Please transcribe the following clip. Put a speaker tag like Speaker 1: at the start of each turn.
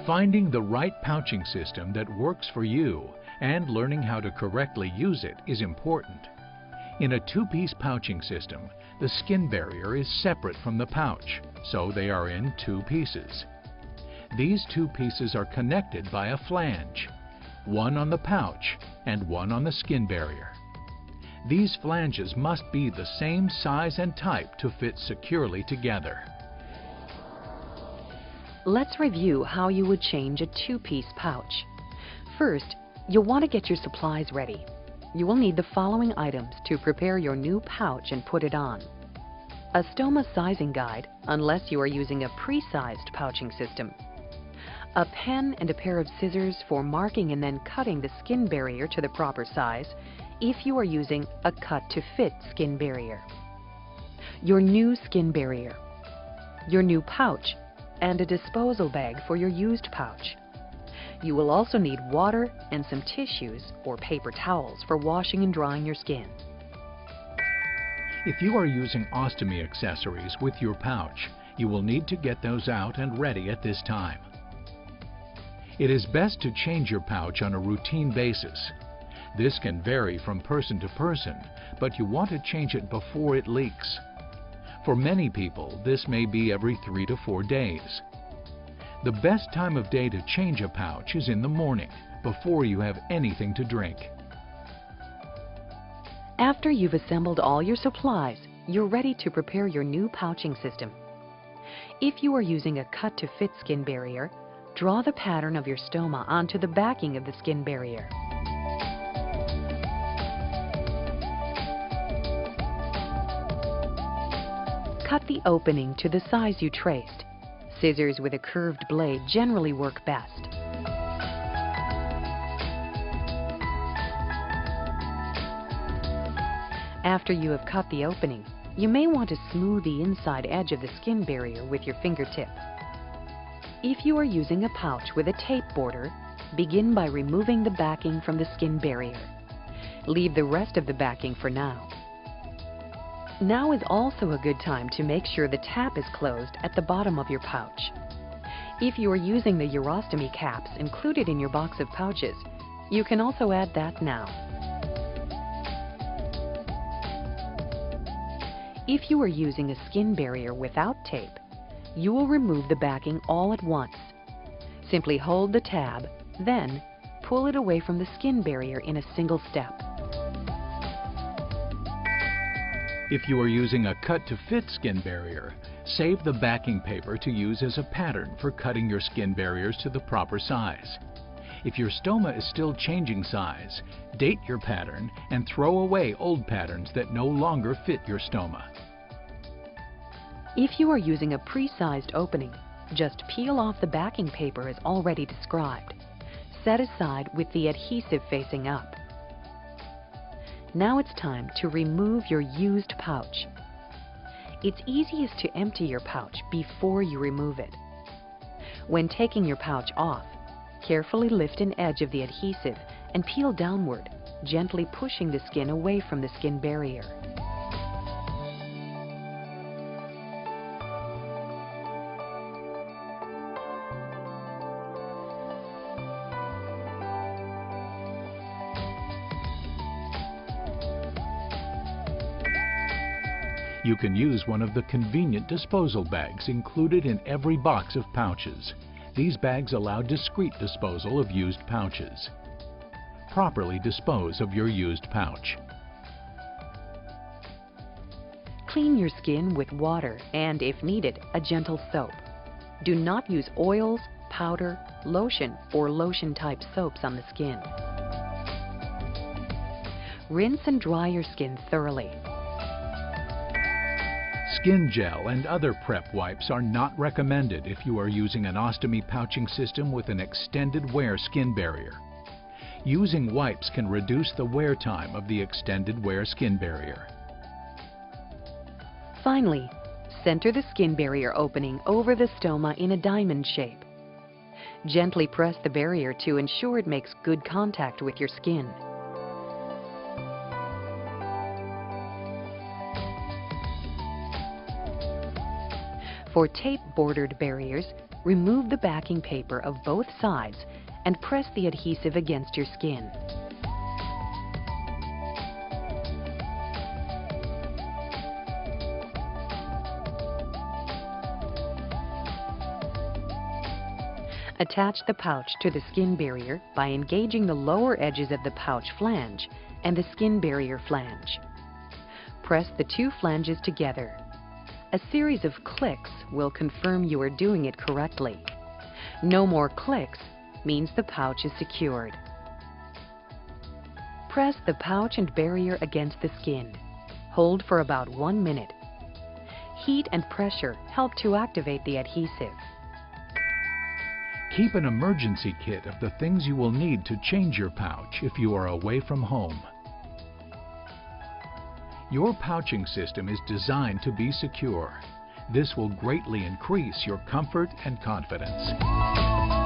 Speaker 1: Finding the right pouching system that works for you and learning how to correctly use it is important. In a two-piece pouching system, the skin barrier is separate from the pouch, so they are in two pieces. These two pieces are connected by a flange, one on the pouch and one on the skin barrier. These flanges must be the same size and type to fit securely together.
Speaker 2: Let's review how you would change a two-piece pouch. First, you'll want to get your supplies ready. You will need the following items to prepare your new pouch and put it on. A stoma sizing guide, unless you are using a pre-sized pouching system. A pen and a pair of scissors for marking and then cutting the skin barrier to the proper size if you are using a cut-to-fit skin barrier. Your new skin barrier. Your new pouch and a disposal bag for your used pouch. You will also need water and some tissues or paper towels for washing and drying your skin.
Speaker 1: If you are using ostomy accessories with your pouch, you will need to get those out and ready at this time. It is best to change your pouch on a routine basis. This can vary from person to person, but you want to change it before it leaks. For many people, this may be every 3 to 4 days. The best time of day to change a pouch is in the morning, before you have anything to drink.
Speaker 2: After you've assembled all your supplies, you're ready to prepare your new pouching system. If you are using a cut-to-fit skin barrier, draw the pattern of your stoma onto the backing of the skin barrier. Cut the opening to the size you traced. Scissors with a curved blade generally work best. After you have cut the opening, you may want to smooth the inside edge of the skin barrier with your fingertip. If you are using a pouch with a tape border, begin by removing the backing from the skin barrier. Leave the rest of the backing for now. Now is also a good time to make sure the tap is closed at the bottom of your pouch. If you are using the urostomy caps included in your box of pouches, you can also add that now. If you are using a skin barrier without tape, you will remove the backing all at once. Simply hold the tab, then pull it away from the skin barrier in a single step.
Speaker 1: If you are using a cut-to-fit skin barrier, save the backing paper to use as a pattern for cutting your skin barriers to the proper size. If your stoma is still changing size, date your pattern and throw away old patterns that no longer fit your stoma.
Speaker 2: If you are using a pre-sized opening, just peel off the backing paper as already described. Set aside with the adhesive facing up. Now it's time to remove your used pouch. It's easiest to empty your pouch before you remove it. When taking your pouch off, carefully lift an edge of the adhesive and peel downward, gently pushing the skin away from the skin barrier.
Speaker 1: You can use one of the convenient disposal bags included in every box of pouches. These bags allow discreet disposal of used pouches. Properly dispose of your used pouch.
Speaker 2: Clean your skin with water and, if needed, a gentle soap. Do not use oils, powder, lotion, or lotion-type soaps on the skin. Rinse and dry your skin thoroughly.
Speaker 1: Skin gel and other prep wipes are not recommended if you are using an ostomy pouching system with an extended wear skin barrier. Using wipes can reduce the wear time of the extended wear skin barrier.
Speaker 2: Finally, center the skin barrier opening over the stoma in a diamond shape. Gently press the barrier to ensure it makes good contact with your skin. For tape-bordered barriers, remove the backing paper of both sides and press the adhesive against your skin. Attach the pouch to the skin barrier by engaging the lower edges of the pouch flange and the skin barrier flange. Press the two flanges together. A series of clicks will confirm you are doing it correctly. No more clicks means the pouch is secured. Press the pouch and barrier against the skin. Hold for about 1 minute. Heat and pressure help to activate the adhesive.
Speaker 1: Keep an emergency kit of the things you will need to change your pouch if you are away from home. Your pouching system is designed to be secure. This will greatly increase your comfort and confidence.